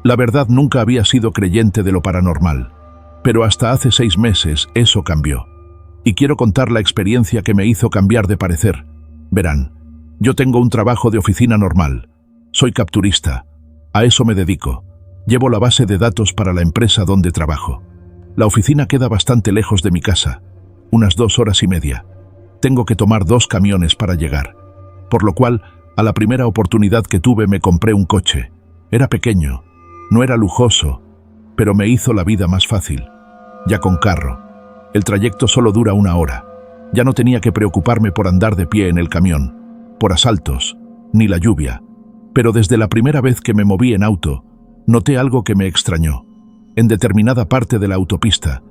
La verdad, nunca había sido creyente de lo paranormal, pero hasta hace 6 meses eso cambió. Y quiero contar la experiencia que me hizo cambiar de parecer. Verán, yo tengo un trabajo de oficina normal. Soy capturista. A eso me dedico. Llevo la base de datos para la empresa donde trabajo. La oficina queda bastante lejos de mi casa, unas 2 horas y media. Tengo que tomar 2 camiones para llegar, por lo cual, a la primera oportunidad que tuve me compré un coche. Era pequeño, no era lujoso, pero me hizo la vida más fácil. Ya con carro, el trayecto solo dura 1 hora. Ya no tenía que preocuparme por andar de pie en el camión, por asaltos, ni la lluvia. Pero desde la primera vez que me moví en auto, noté algo que me extrañó. En determinada parte de la autopista,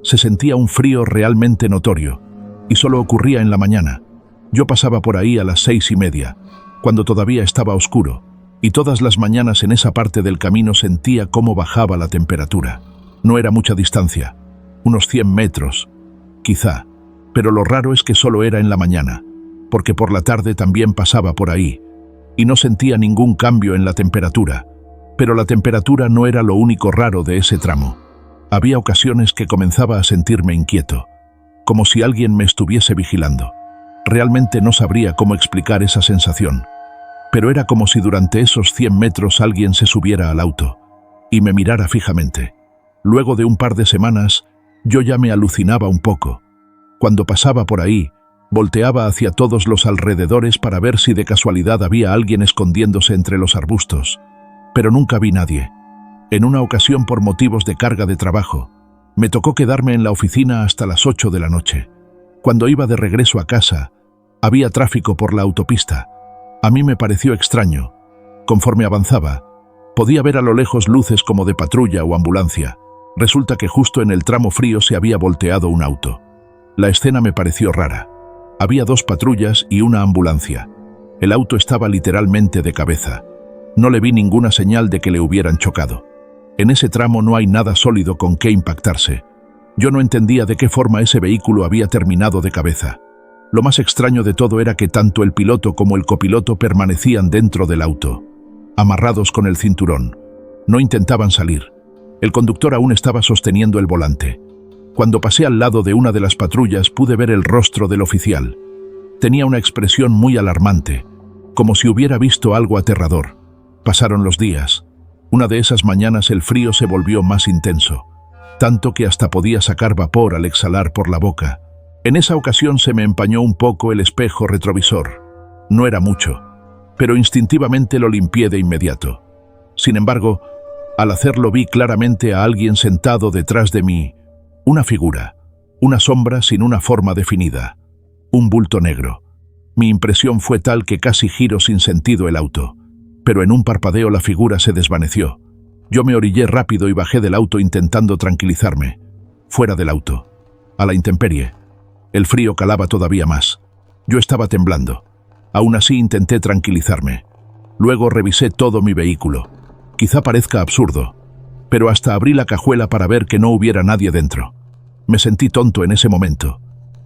se sentía un frío realmente notorio, y solo ocurría en la mañana. Yo pasaba por ahí a las 6:30, cuando todavía estaba oscuro, y todas las mañanas en esa parte del camino sentía cómo bajaba la temperatura. No era mucha distancia, unos 100 metros, quizá, pero lo raro es que solo era en la mañana, porque por la tarde también pasaba por ahí, y no sentía ningún cambio en la temperatura. Pero la temperatura no era lo único raro de ese tramo. Había ocasiones que comenzaba a sentirme inquieto, como si alguien me estuviese vigilando. Realmente no sabría cómo explicar esa sensación, pero era como si durante esos 100 metros alguien se subiera al auto y me mirara fijamente. Luego de un par de semanas, yo ya me alucinaba un poco. Cuando pasaba por ahí, volteaba hacia todos los alrededores para ver si de casualidad había alguien escondiéndose entre los arbustos, pero nunca vi nadie. En una ocasión, por motivos de carga de trabajo, me tocó quedarme en la oficina hasta las 8 de la noche. Cuando iba de regreso a casa, había tráfico por la autopista. A mí me pareció extraño. Conforme avanzaba, podía ver a lo lejos luces como de patrulla o ambulancia. Resulta que justo en el tramo frío se había volteado un auto. La escena me pareció rara. Había 2 patrullas y una ambulancia. El auto estaba literalmente de cabeza. No le vi ninguna señal de que le hubieran chocado. En ese tramo no hay nada sólido con qué impactarse. Yo no entendía de qué forma ese vehículo había terminado de cabeza. Lo más extraño de todo era que tanto el piloto como el copiloto permanecían dentro del auto, amarrados con el cinturón. No intentaban salir. El conductor aún estaba sosteniendo el volante. Cuando pasé al lado de una de las patrullas pude ver el rostro del oficial. Tenía una expresión muy alarmante, como si hubiera visto algo aterrador. Pasaron los días. Una de esas mañanas el frío se volvió más intenso, tanto que hasta podía sacar vapor al exhalar por la boca. En esa ocasión se me empañó un poco el espejo retrovisor. No era mucho, pero instintivamente lo limpié de inmediato. Sin embargo, al hacerlo vi claramente a alguien sentado detrás de mí, una figura, una sombra sin una forma definida, un bulto negro. Mi impresión fue tal que casi giro sin sentido el auto. Pero en un parpadeo la figura se desvaneció. Yo me orillé rápido y bajé del auto intentando tranquilizarme. Fuera del auto, a la intemperie. El frío calaba todavía más. Yo estaba temblando. Aún así intenté tranquilizarme. Luego revisé todo mi vehículo. Quizá parezca absurdo, pero hasta abrí la cajuela para ver que no hubiera nadie dentro. Me sentí tonto en ese momento,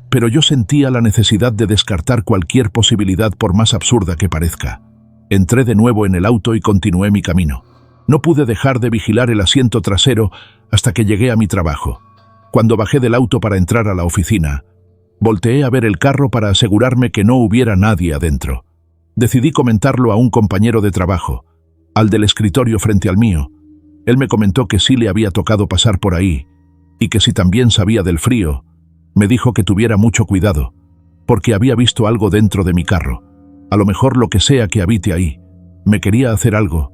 pero yo sentía la necesidad de descartar cualquier posibilidad por más absurda que parezca. Entré de nuevo en el auto y continué mi camino. No pude dejar de vigilar el asiento trasero hasta que llegué a mi trabajo. Cuando bajé del auto para entrar a la oficina, volteé a ver el carro para asegurarme que no hubiera nadie adentro. Decidí comentarlo a un compañero de trabajo, al del escritorio frente al mío. Él me comentó que sí le había tocado pasar por ahí, y que si también sabía del frío, me dijo que tuviera mucho cuidado, porque había visto algo dentro de mi carro. A lo mejor lo que sea que habite ahí, me quería hacer algo.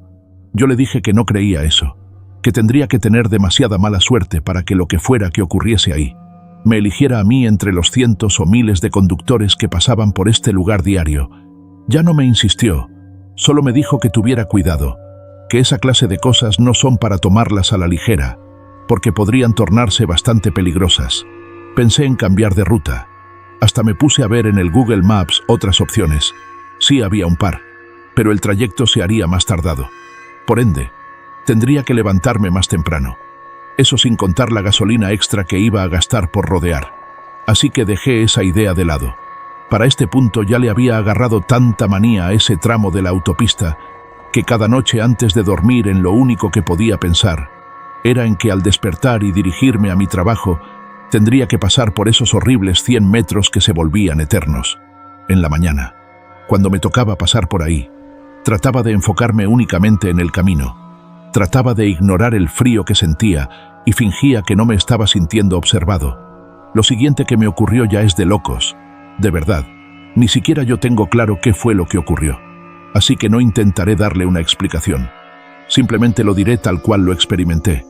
Yo le dije que no creía eso, que tendría que tener demasiada mala suerte para que lo que fuera que ocurriese ahí me eligiera a mí entre los cientos o miles de conductores que pasaban por este lugar diario. Ya no me insistió, solo me dijo que tuviera cuidado, que esa clase de cosas no son para tomarlas a la ligera, porque podrían tornarse bastante peligrosas. Pensé en cambiar de ruta. Hasta me puse a ver en el Google Maps otras opciones. Sí había un par, pero el trayecto se haría más tardado. Por ende, tendría que levantarme más temprano. Eso sin contar la gasolina extra que iba a gastar por rodear. Así que dejé esa idea de lado. Para este punto ya le había agarrado tanta manía a ese tramo de la autopista que cada noche antes de dormir en lo único que podía pensar era en que al despertar y dirigirme a mi trabajo tendría que pasar por esos horribles 100 metros que se volvían eternos. En la mañana, cuando me tocaba pasar por ahí, trataba de enfocarme únicamente en el camino. Trataba de ignorar el frío que sentía y fingía que no me estaba sintiendo observado. Lo siguiente que me ocurrió ya es de locos. De verdad, ni siquiera yo tengo claro qué fue lo que ocurrió. Así que no intentaré darle una explicación. Simplemente lo diré tal cual lo experimenté.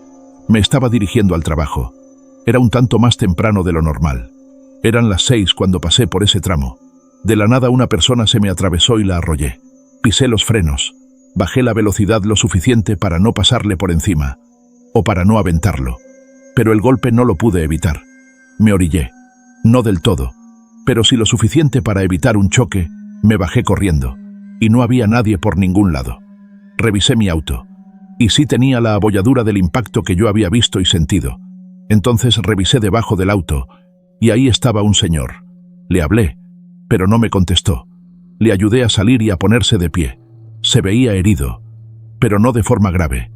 Me estaba dirigiendo al trabajo. Era un tanto más temprano de lo normal. Eran las 6 cuando pasé por ese tramo. De la nada una persona se me atravesó y la arrollé. Pisé los frenos. Bajé la velocidad lo suficiente para no pasarle por encima, o para no aventarlo. Pero el golpe no lo pude evitar. Me orillé. No del todo, pero sí lo suficiente para evitar un choque. Me bajé corriendo, y no había nadie por ningún lado. Revisé mi auto, y sí tenía la abolladura del impacto que yo había visto y sentido. Entonces revisé debajo del auto, y ahí estaba un señor. Le hablé, pero no me contestó. Le ayudé a salir y a ponerse de pie. Se veía herido, pero no de forma grave.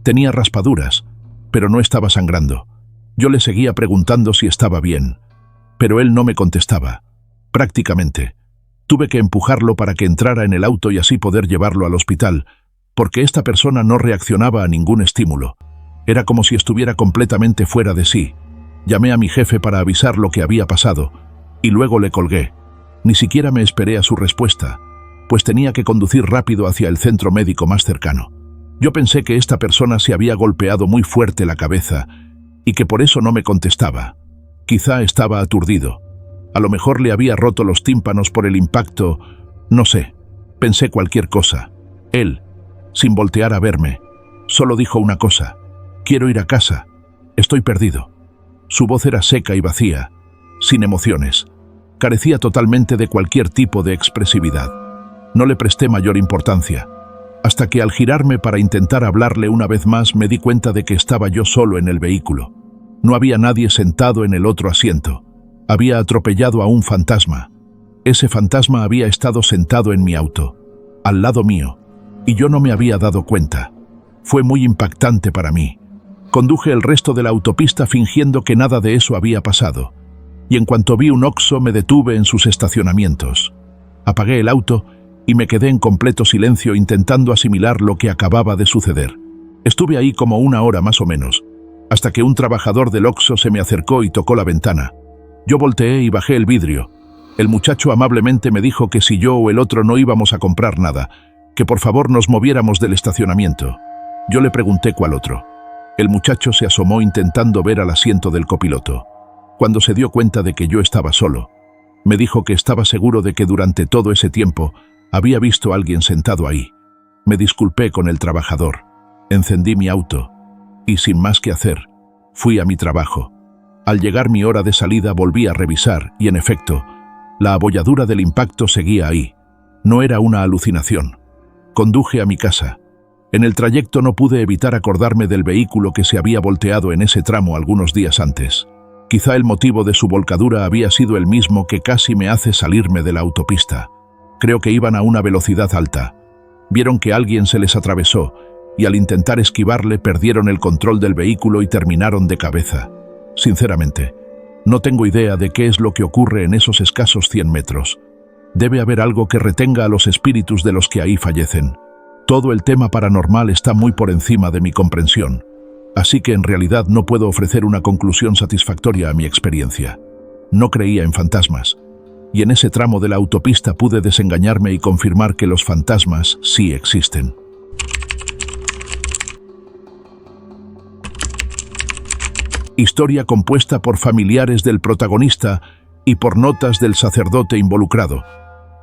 Tenía raspaduras, pero no estaba sangrando. Yo le seguía preguntando si estaba bien, pero él no me contestaba. Prácticamente, tuve que empujarlo para que entrara en el auto y así poder llevarlo al hospital, porque esta persona no reaccionaba a ningún estímulo. Era como si estuviera completamente fuera de sí. Llamé a mi jefe para avisar lo que había pasado, y luego le colgué. Ni siquiera me esperé a su respuesta, pues tenía que conducir rápido hacia el centro médico más cercano. Yo pensé que esta persona se había golpeado muy fuerte la cabeza y que por eso no me contestaba. Quizá estaba aturdido. A lo mejor le había roto los tímpanos por el impacto. No sé. Pensé cualquier cosa. Él, sin voltear a verme, solo dijo una cosa: quiero ir a casa. Estoy perdido. Su voz era seca y vacía, sin emociones. Carecía totalmente de cualquier tipo de expresividad. No le presté mayor importancia, hasta que al girarme para intentar hablarle una vez más me di cuenta de que estaba yo solo en el vehículo. No había nadie sentado en el otro asiento. Había atropellado a un fantasma. Ese fantasma había estado sentado en mi auto, al lado mío, y yo no me había dado cuenta. Fue muy impactante para mí. Conduje el resto de la autopista fingiendo que nada de eso había pasado, y en cuanto vi un Oxxo me detuve en sus estacionamientos. Apagué el auto y me quedé en completo silencio intentando asimilar lo que acababa de suceder. Estuve ahí como 1 hora más o menos, hasta que un trabajador del Oxxo se me acercó y tocó la ventana. Yo volteé y bajé el vidrio. El muchacho amablemente me dijo que si yo o el otro no íbamos a comprar nada, que por favor nos moviéramos del estacionamiento. Yo le pregunté cuál otro. El muchacho se asomó intentando ver al asiento del copiloto. Cuando se dio cuenta de que yo estaba solo, me dijo que estaba seguro de que durante todo ese tiempo había visto a alguien sentado ahí. Me disculpé con el trabajador, encendí mi auto y, sin más que hacer, fui a mi trabajo. Al llegar mi hora de salida volví a revisar y, en efecto, la abolladura del impacto seguía ahí. No era una alucinación. Conduje a mi casa. En el trayecto no pude evitar acordarme del vehículo que se había volteado en ese tramo algunos días antes. Quizá el motivo de su volcadura había sido el mismo que casi me hace salirme de la autopista. Creo que iban a una velocidad alta. Vieron que alguien se les atravesó y al intentar esquivarle perdieron el control del vehículo y terminaron de cabeza. Sinceramente, no tengo idea de qué es lo que ocurre en esos escasos 100 metros. Debe haber algo que retenga a los espíritus de los que ahí fallecen. Todo el tema paranormal está muy por encima de mi comprensión, así que en realidad no puedo ofrecer una conclusión satisfactoria a mi experiencia. No creía en fantasmas, y en ese tramo de la autopista pude desengañarme y confirmar que los fantasmas sí existen. Historia compuesta por familiares del protagonista y por notas del sacerdote involucrado.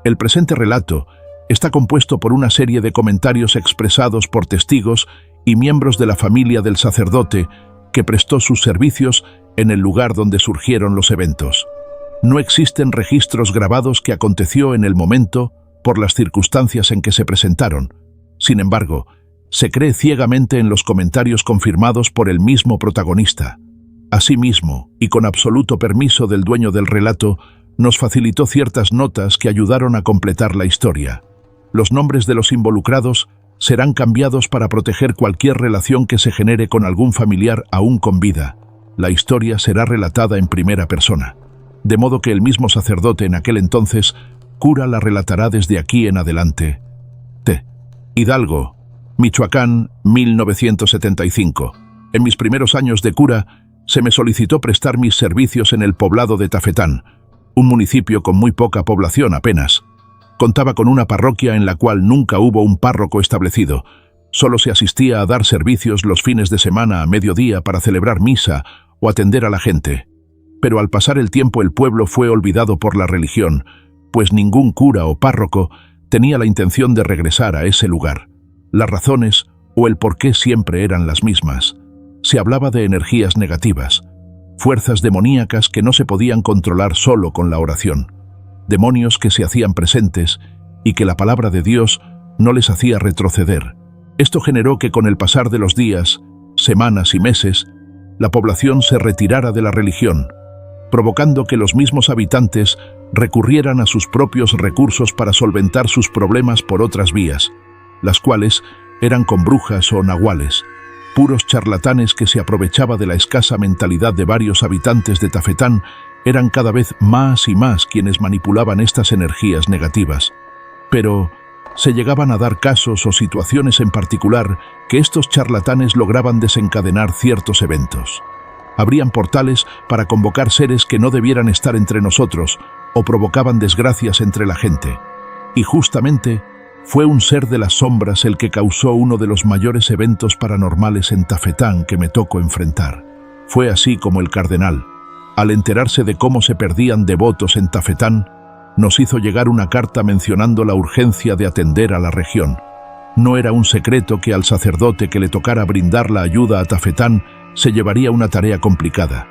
El presente relato está compuesto por una serie de comentarios expresados por testigos y miembros de la familia del sacerdote que prestó sus servicios en el lugar donde surgieron los eventos. No existen registros grabados que aconteció en el momento por las circunstancias en que se presentaron. Sin embargo, se cree ciegamente en los comentarios confirmados por el mismo protagonista. Asimismo, y con absoluto permiso del dueño del relato, nos facilitó ciertas notas que ayudaron a completar la historia. Los nombres de los involucrados serán cambiados para proteger cualquier relación que se genere con algún familiar aún con vida. La historia será relatada en primera persona, de modo que el mismo sacerdote en aquel entonces, cura, la relatará desde aquí en adelante. Hidalgo, Michoacán, 1975. En mis primeros años de cura, se me solicitó prestar mis servicios en el poblado de Tafetán, un municipio con muy poca población apenas. Contaba con una parroquia en la cual nunca hubo un párroco establecido. Solo se asistía a dar servicios los fines de semana a mediodía para celebrar misa o atender a la gente. Pero al pasar el tiempo el pueblo fue olvidado por la religión, pues ningún cura o párroco tenía la intención de regresar a ese lugar. Las razones o el porqué siempre eran las mismas. Se hablaba de energías negativas, fuerzas demoníacas que no se podían controlar solo con la oración, demonios que se hacían presentes y que la palabra de Dios no les hacía retroceder. Esto generó que con el pasar de los días, semanas y meses, la población se retirara de la religión, provocando que los mismos habitantes recurrieran a sus propios recursos para solventar sus problemas por otras vías, las cuales eran con brujas o nahuales, puros charlatanes que se aprovechaba de la escasa mentalidad de varios habitantes de Tafetán. Eran cada vez más y más quienes manipulaban estas energías negativas. Pero se llegaban a dar casos o situaciones en particular que estos charlatanes lograban desencadenar ciertos eventos. Abrían portales para convocar seres que no debieran estar entre nosotros o provocaban desgracias entre la gente. Y justamente fue un ser de las sombras el que causó uno de los mayores eventos paranormales en Tafetán que me tocó enfrentar. Fue así como el cardenal, al enterarse de cómo se perdían devotos en Tafetán, nos hizo llegar una carta mencionando la urgencia de atender a la región. No era un secreto que al sacerdote que le tocara brindar la ayuda a Tafetán se llevaría una tarea complicada.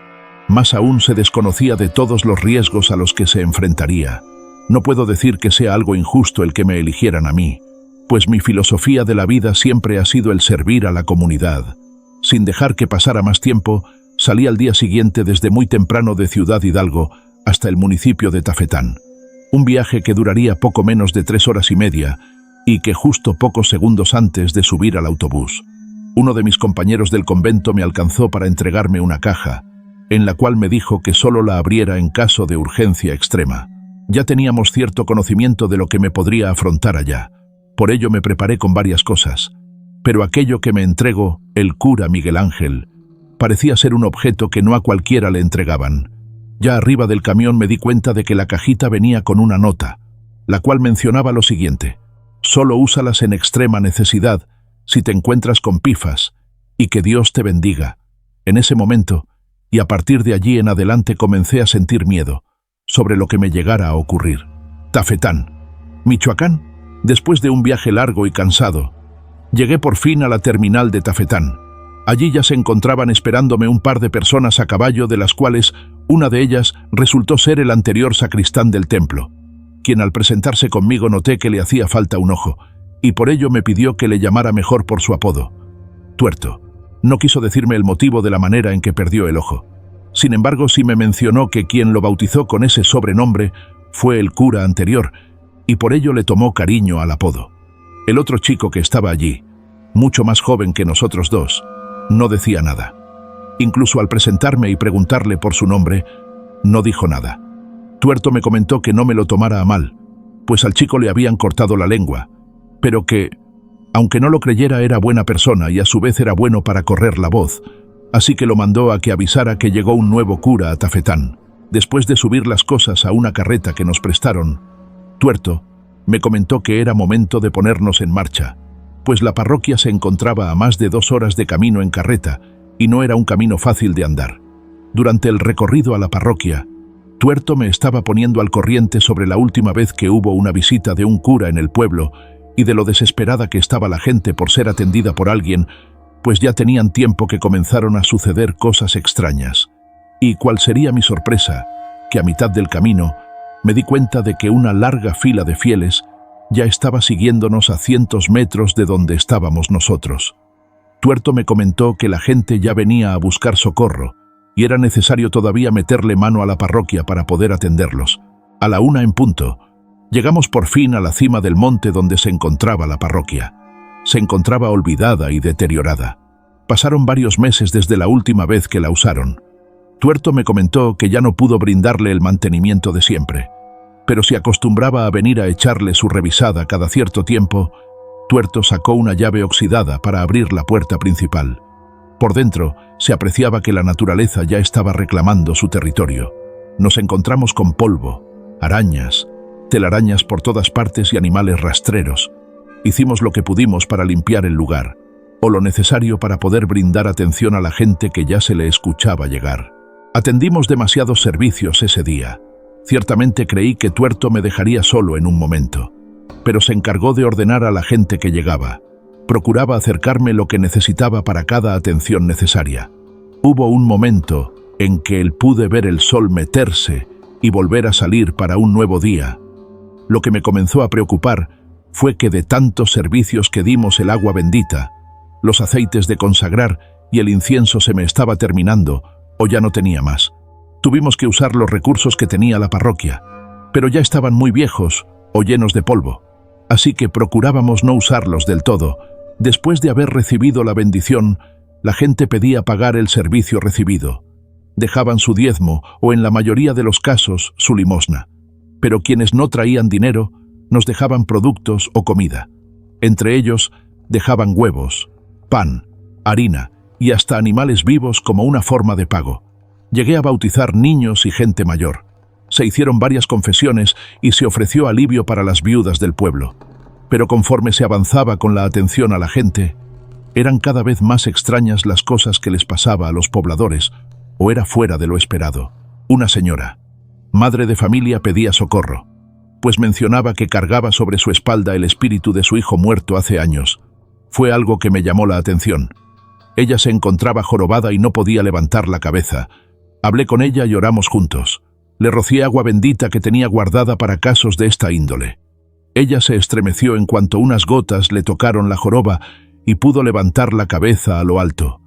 Más aún se desconocía de todos los riesgos a los que se enfrentaría. No puedo decir que sea algo injusto el que me eligieran a mí, pues mi filosofía de la vida siempre ha sido el servir a la comunidad. Sin dejar que pasara más tiempo, salí al día siguiente desde muy temprano de Ciudad Hidalgo hasta el municipio de Tafetán. Un viaje que duraría poco menos de 3 horas y media y que justo pocos segundos antes de subir al autobús, uno de mis compañeros del convento me alcanzó para entregarme una caja, en la cual me dijo que solo la abriera en caso de urgencia extrema. Ya teníamos cierto conocimiento de lo que me podría afrontar allá. Por ello me preparé con varias cosas. Pero aquello que me entregó el cura Miguel Ángel parecía ser un objeto que no a cualquiera le entregaban. Ya arriba del camión me di cuenta de que la cajita venía con una nota, la cual mencionaba lo siguiente: solo úsalas en extrema necesidad, si te encuentras con pifas, y que Dios te bendiga. En ese momento, y a partir de allí en adelante comencé a sentir miedo sobre lo que me llegara a ocurrir. Tafetán, Michoacán. Después de un viaje largo y cansado, llegué por fin a la terminal de Tafetán. Allí ya se encontraban esperándome un par de personas a caballo, de las cuales una de ellas resultó ser el anterior sacristán del templo, quien al presentarse conmigo noté que le hacía falta un ojo, y por ello me pidió que le llamara mejor por su apodo, Tuerto. No quiso decirme el motivo de la manera en que perdió el ojo. Sin embargo, sí me mencionó que quien lo bautizó con ese sobrenombre fue el cura anterior, y por ello le tomó cariño al apodo. El otro chico que estaba allí, mucho más joven que nosotros dos, no decía nada. Incluso al presentarme y preguntarle por su nombre, no dijo nada. Tuerto me comentó que no me lo tomara a mal, pues al chico le habían cortado la lengua, pero que, aunque no lo creyera, era buena persona y a su vez era bueno para correr la voz, así que lo mandó a que avisara que llegó un nuevo cura a Tafetán. Después de subir las cosas a una carreta que nos prestaron, Tuerto me comentó que era momento de ponernos en marcha, pues la parroquia se encontraba a más de 2 horas de camino en carreta y no era un camino fácil de andar. Durante el recorrido a la parroquia, Tuerto me estaba poniendo al corriente sobre la última vez que hubo una visita de un cura en el pueblo y de lo desesperada que estaba la gente por ser atendida por alguien, pues ya tenían tiempo que comenzaron a suceder cosas extrañas. Y cuál sería mi sorpresa, que a mitad del camino me di cuenta de que una larga fila de fieles ya estaba siguiéndonos a cientos metros de donde estábamos nosotros. Tuerto me comentó que la gente ya venía a buscar socorro y era necesario todavía meterle mano a la parroquia para poder atenderlos. A la 1 en punto, llegamos por fin a la cima del monte donde se encontraba la parroquia. Se encontraba olvidada y deteriorada. Pasaron varios meses desde la última vez que la usaron. Tuerto me comentó que ya no pudo brindarle el mantenimiento de siempre, pero se acostumbraba a venir a echarle su revisada cada cierto tiempo. Tuerto sacó una llave oxidada para abrir la puerta principal. Por dentro se apreciaba que la naturaleza ya estaba reclamando su territorio. Nos encontramos con polvo, arañas, telarañas por todas partes y animales rastreros. Hicimos lo que pudimos para limpiar el lugar, o lo necesario para poder brindar atención a la gente que ya se le escuchaba llegar. Atendimos demasiados servicios ese día. Ciertamente creí que Tuerto me dejaría solo en un momento, pero se encargó de ordenar a la gente que llegaba. Procuraba acercarme lo que necesitaba para cada atención necesaria. Hubo un momento en que pude ver el sol meterse y volver a salir para un nuevo día. Lo que me comenzó a preocupar fue que de tantos servicios que dimos, el agua bendita, los aceites de consagrar y el incienso se me estaba terminando, o ya no tenía más. Tuvimos que usar los recursos que tenía la parroquia, pero ya estaban muy viejos o llenos de polvo, así que procurábamos no usarlos del todo. Después de haber recibido la bendición, la gente pedía pagar el servicio recibido. Dejaban su diezmo o, en la mayoría de los casos, su limosna. Pero quienes no traían dinero nos dejaban productos o comida. Entre ellos dejaban huevos, pan, harina y hasta animales vivos como una forma de pago. Llegué a bautizar niños y gente mayor. Se hicieron varias confesiones y se ofreció alivio para las viudas del pueblo. Pero conforme se avanzaba con la atención a la gente, eran cada vez más extrañas las cosas que les pasaba a los pobladores, o era fuera de lo esperado. Una señora, madre de familia, pedía socorro, pues mencionaba que cargaba sobre su espalda el espíritu de su hijo muerto hace años. Fue algo que me llamó la atención. Ella se encontraba jorobada y no podía levantar la cabeza. Hablé con ella y oramos juntos. Le rocié agua bendita que tenía guardada para casos de esta índole. Ella se estremeció en cuanto unas gotas le tocaron la joroba y pudo levantar la cabeza a lo alto.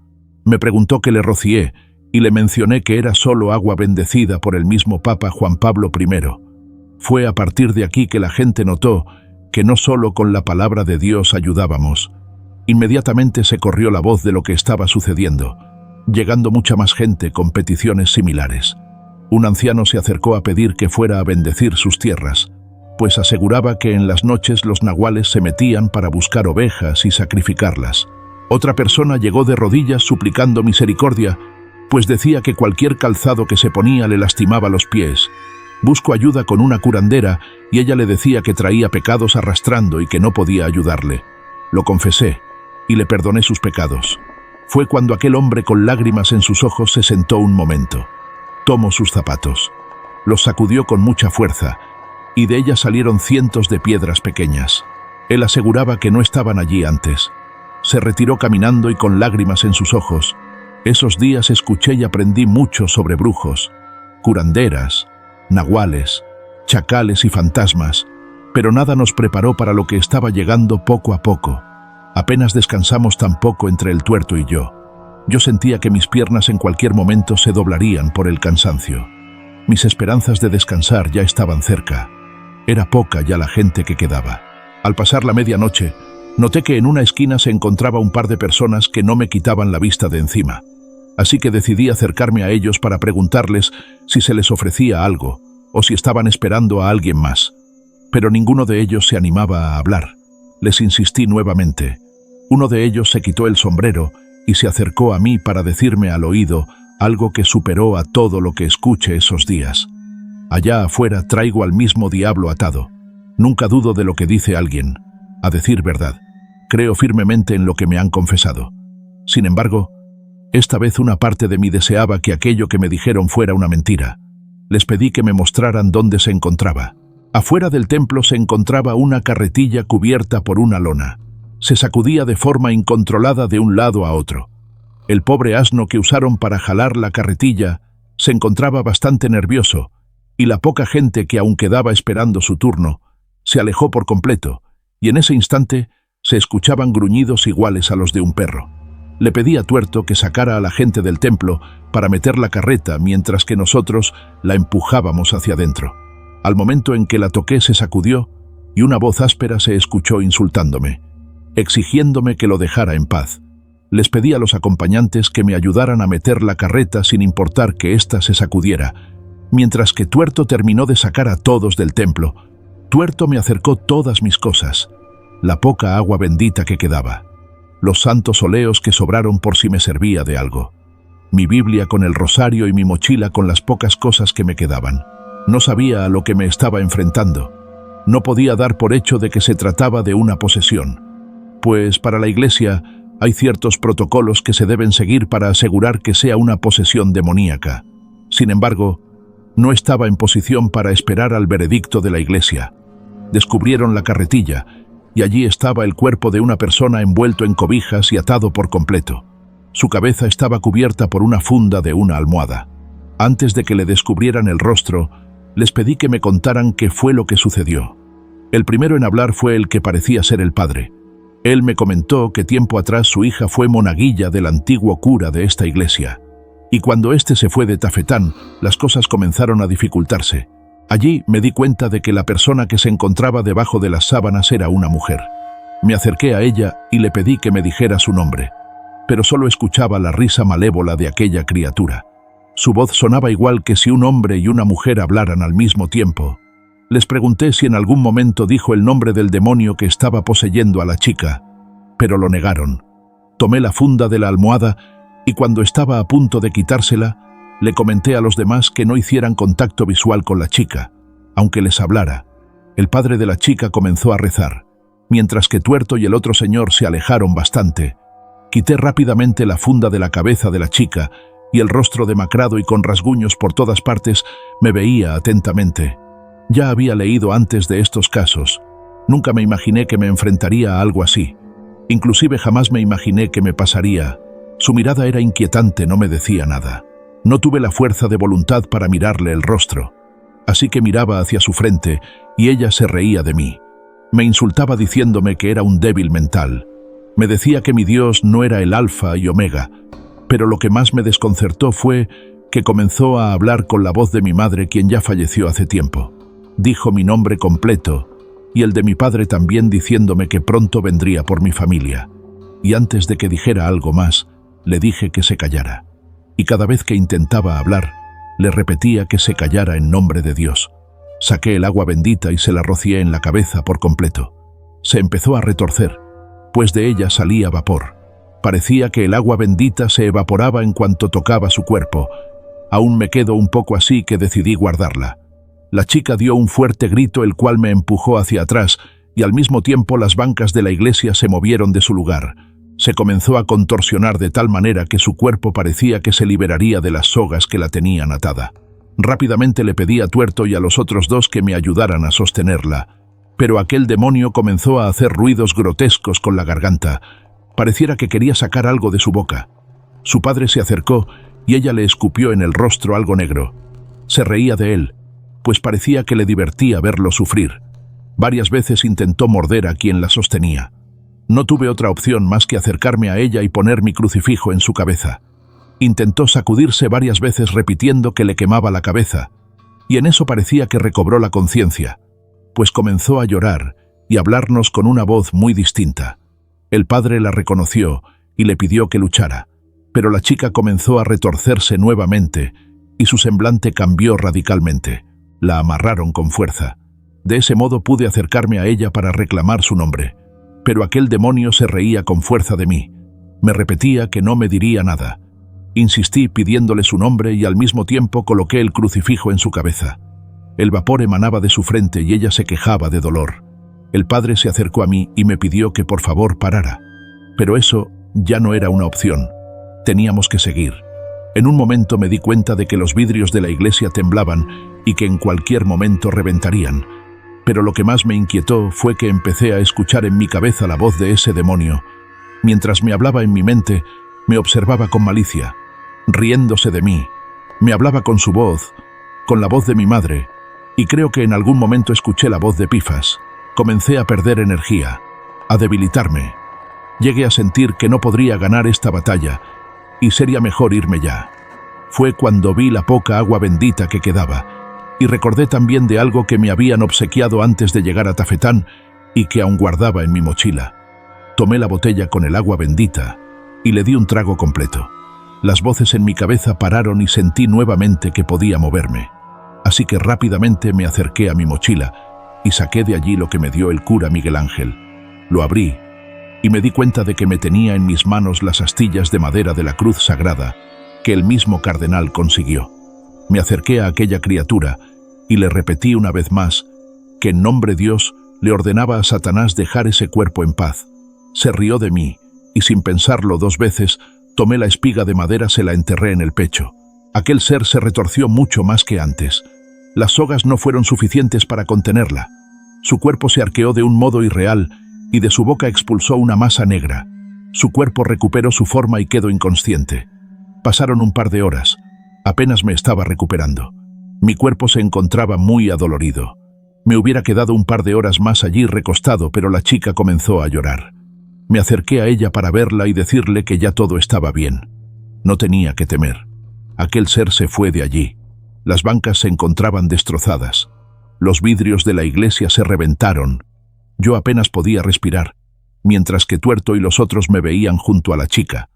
Me preguntó qué le rocié y le mencioné que era solo agua bendecida por el mismo Papa Juan Pablo I. Fue a partir de aquí que la gente notó que no solo con la palabra de Dios ayudábamos. Inmediatamente se corrió la voz de lo que estaba sucediendo, llegando mucha más gente con peticiones similares. Un anciano se acercó a pedir que fuera a bendecir sus tierras, pues aseguraba que en las noches los nahuales se metían para buscar ovejas y sacrificarlas. Otra persona llegó de rodillas suplicando misericordia, pues decía que cualquier calzado que se ponía le lastimaba los pies. Buscó ayuda con una curandera y ella le decía que traía pecados arrastrando y que no podía ayudarle. Lo confesé y le perdoné sus pecados. Fue cuando aquel hombre con lágrimas en sus ojos se sentó un momento. Tomó sus zapatos, los sacudió con mucha fuerza y de ellas salieron cientos de piedras pequeñas. Él aseguraba que no estaban allí antes. Se retiró caminando y con lágrimas en sus ojos. Esos días escuché y aprendí mucho sobre brujos, curanderas, nahuales, chacales y fantasmas, pero nada nos preparó para lo que estaba llegando poco a poco. Apenas descansamos tan poco entre el Tuerto y yo. Yo sentía que mis piernas en cualquier momento se doblarían por el cansancio. Mis esperanzas de descansar ya estaban cerca. Era poca ya la gente que quedaba. Al pasar la medianoche, noté que en una esquina se encontraba un par de personas que no me quitaban la vista de encima. Así que decidí acercarme a ellos para preguntarles si se les ofrecía algo o si estaban esperando a alguien más. Pero ninguno de ellos se animaba a hablar. Les insistí nuevamente. Uno de ellos se quitó el sombrero y se acercó a mí para decirme al oído algo que superó a todo lo que escuché esos días. Allá afuera traigo al mismo diablo atado. Nunca dudo de lo que dice alguien. A decir verdad, creo firmemente en lo que me han confesado. Sin embargo, esta vez una parte de mí deseaba que aquello que me dijeron fuera una mentira. Les pedí que me mostraran dónde se encontraba. Afuera del templo se encontraba una carretilla cubierta por una lona. Se sacudía de forma incontrolada de un lado a otro. El pobre asno que usaron para jalar la carretilla se encontraba bastante nervioso, y la poca gente que aún quedaba esperando su turno se alejó por completo, y en ese instante se escuchaban gruñidos iguales a los de un perro. Le pedí a Tuerto que sacara a la gente del templo para meter la carreta mientras que nosotros la empujábamos hacia adentro. Al momento en que la toqué se sacudió y una voz áspera se escuchó insultándome. exigiéndome que lo dejara en paz. Les pedí a los acompañantes que me ayudaran a meter la carreta sin importar que ésta se sacudiera, mientras que Tuerto terminó de sacar a todos del templo. Tuerto me acercó todas mis cosas, la poca agua bendita que quedaba, los santos óleos que sobraron por si me servía de algo, mi Biblia con el rosario y mi mochila con las pocas cosas que me quedaban. No sabía a lo que me estaba enfrentando. No podía dar por hecho de que se trataba de una posesión, pues para la Iglesia hay ciertos protocolos que se deben seguir para asegurar que sea una posesión demoníaca. Sin embargo, no estaba en posición para esperar al veredicto de la Iglesia. Descubrieron la carretilla, y allí estaba el cuerpo de una persona envuelto en cobijas y atado por completo. Su cabeza estaba cubierta por una funda de una almohada. Antes de que le descubrieran el rostro, les pedí que me contaran qué fue lo que sucedió. El primero en hablar fue el que parecía ser el padre. Él me comentó que tiempo atrás su hija fue monaguilla del antiguo cura de esta iglesia, y cuando éste se fue de Tafetán, las cosas comenzaron a dificultarse. Allí me di cuenta de que la persona que se encontraba debajo de las sábanas era una mujer. Me acerqué a ella y le pedí que me dijera su nombre, pero solo escuchaba la risa malévola de aquella criatura. Su voz sonaba igual que si un hombre y una mujer hablaran al mismo tiempo. Les pregunté si en algún momento dijo el nombre del demonio que estaba poseyendo a la chica, pero lo negaron. Tomé la funda de la almohada y cuando estaba a punto de quitársela, le comenté a los demás que no hicieran contacto visual con la chica, aunque les hablara. El padre de la chica comenzó a rezar, mientras que Tuerto y el otro señor se alejaron bastante. Quité rápidamente la funda de la cabeza de la chica y el rostro demacrado y con rasguños por todas partes me veía atentamente. Ya había leído antes de estos casos. Nunca me imaginé que me enfrentaría a algo así. Inclusive jamás me imaginé que me pasaría. Su mirada era inquietante, no me decía nada. No tuve la fuerza de voluntad para mirarle el rostro. Así que miraba hacia su frente y ella se reía de mí. Me insultaba diciéndome que era un débil mental. Me decía que mi Dios no era el Alfa y Omega, pero lo que más me desconcertó fue que comenzó a hablar con la voz de mi madre, quien ya falleció hace tiempo. Dijo mi nombre completo y el de mi padre también, diciéndome que pronto vendría por mi familia. Y antes de que dijera algo más, le dije que se callara. Y cada vez que intentaba hablar, le repetía que se callara en nombre de Dios. Saqué el agua bendita y se la rocié en la cabeza por completo. Se empezó a retorcer, pues de ella salía vapor. Parecía que el agua bendita se evaporaba en cuanto tocaba su cuerpo. Aún me quedo un poco así que decidí guardarla. La chica dio un fuerte grito, el cual me empujó hacia atrás, y al mismo tiempo las bancas de la iglesia se movieron de su lugar. Se comenzó a contorsionar de tal manera que su cuerpo parecía que se liberaría de las sogas que la tenían atada. Rápidamente le pedí a Tuerto y a los otros dos que me ayudaran a sostenerla, pero aquel demonio comenzó a hacer ruidos grotescos con la garganta. Pareciera que quería sacar algo de su boca. Su padre se acercó y ella le escupió en el rostro algo negro. Se reía de él, pues parecía que le divertía verlo sufrir. Varias veces intentó morder a quien la sostenía. No tuve otra opción más que acercarme a ella y poner mi crucifijo en su cabeza. Intentó sacudirse varias veces repitiendo que le quemaba la cabeza, y en eso parecía que recobró la conciencia, pues comenzó a llorar y hablarnos con una voz muy distinta. El padre la reconoció y le pidió que luchara, pero la chica comenzó a retorcerse nuevamente y su semblante cambió radicalmente. La amarraron con fuerza. De ese modo pude acercarme a ella para reclamar su nombre, pero aquel demonio se reía con fuerza de mí. Me repetía que no me diría nada. Insistí pidiéndole su nombre y al mismo tiempo coloqué el crucifijo en su cabeza. El vapor emanaba de su frente y ella se quejaba de dolor. El padre se acercó a mí y me pidió que por favor parara. Pero eso ya no era una opción. Teníamos que seguir. En un momento me di cuenta de que los vidrios de la iglesia temblaban y que en cualquier momento reventarían. Pero lo que más me inquietó fue que empecé a escuchar en mi cabeza la voz de ese demonio. Mientras me hablaba en mi mente, me observaba con malicia, riéndose de mí. Me hablaba con su voz, con la voz de mi madre, y creo que en algún momento escuché la voz de Epifas. Comencé a perder energía, a debilitarme. Llegué a sentir que no podría ganar esta batalla, y sería mejor irme ya. Fue cuando vi la poca agua bendita que quedaba, y recordé también de algo que me habían obsequiado antes de llegar a Tafetán y que aún guardaba en mi mochila. Tomé la botella con el agua bendita y le di un trago completo. Las voces en mi cabeza pararon y sentí nuevamente que podía moverme. Así que rápidamente me acerqué a mi mochila y saqué de allí lo que me dio el cura Miguel Ángel. Lo abrí y me di cuenta de que me tenía en mis manos las astillas de madera de la cruz sagrada que el mismo cardenal consiguió. Me acerqué a aquella criatura y le repetí una vez más que en nombre de Dios le ordenaba a Satanás dejar ese cuerpo en paz. Se rió de mí y sin pensarlo 2 veces tomé la espiga de madera, se la enterré en el pecho. Aquel ser se retorció mucho más que antes. Las sogas no fueron suficientes para contenerla. Su cuerpo se arqueó de un modo irreal y de su boca expulsó una masa negra. Su cuerpo recuperó su forma y quedó inconsciente. Pasaron un par de horas. Apenas me estaba recuperando. Mi cuerpo se encontraba muy adolorido. Me hubiera quedado un par de horas más allí recostado, pero la chica comenzó a llorar. Me acerqué a ella para verla y decirle que ya todo estaba bien. No tenía que temer. Aquel ser se fue de allí. Las bancas se encontraban destrozadas. Los vidrios de la iglesia se reventaron. Yo apenas podía respirar, mientras que Tuerto y los otros me veían junto a la chica.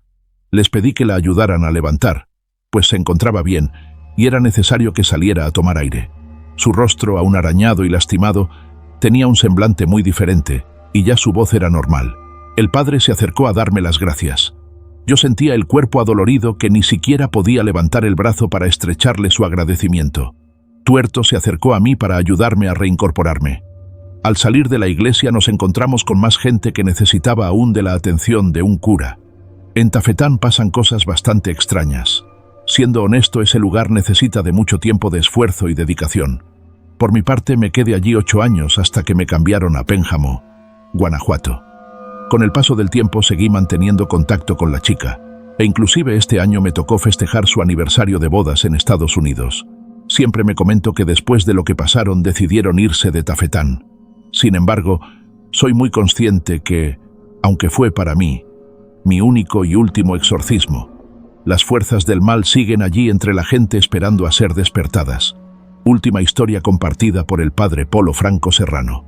Les pedí que la ayudaran a levantar, pues se encontraba bien y era necesario que saliera a tomar aire. Su rostro, aún arañado y lastimado, tenía un semblante muy diferente y ya su voz era normal. El padre se acercó a darme las gracias. Yo sentía el cuerpo adolorido que ni siquiera podía levantar el brazo para estrecharle su agradecimiento. Tuerto se acercó a mí para ayudarme a reincorporarme. Al salir de la iglesia nos encontramos con más gente que necesitaba aún de la atención de un cura. En Tafetán pasan cosas bastante extrañas. Siendo honesto, ese lugar necesita de mucho tiempo de esfuerzo y dedicación. Por mi parte, me quedé allí 8 años hasta que me cambiaron a Pénjamo, Guanajuato. Con el paso del tiempo seguí manteniendo contacto con la chica, e inclusive este año me tocó festejar su aniversario de bodas en Estados Unidos. Siempre me comento que después de lo que pasaron decidieron irse de Tafetán. Sin embargo, soy muy consciente que, aunque fue para mí, mi único y último exorcismo, las fuerzas del mal siguen allí entre la gente esperando a ser despertadas. Última historia compartida por el padre Polo Franco Serrano.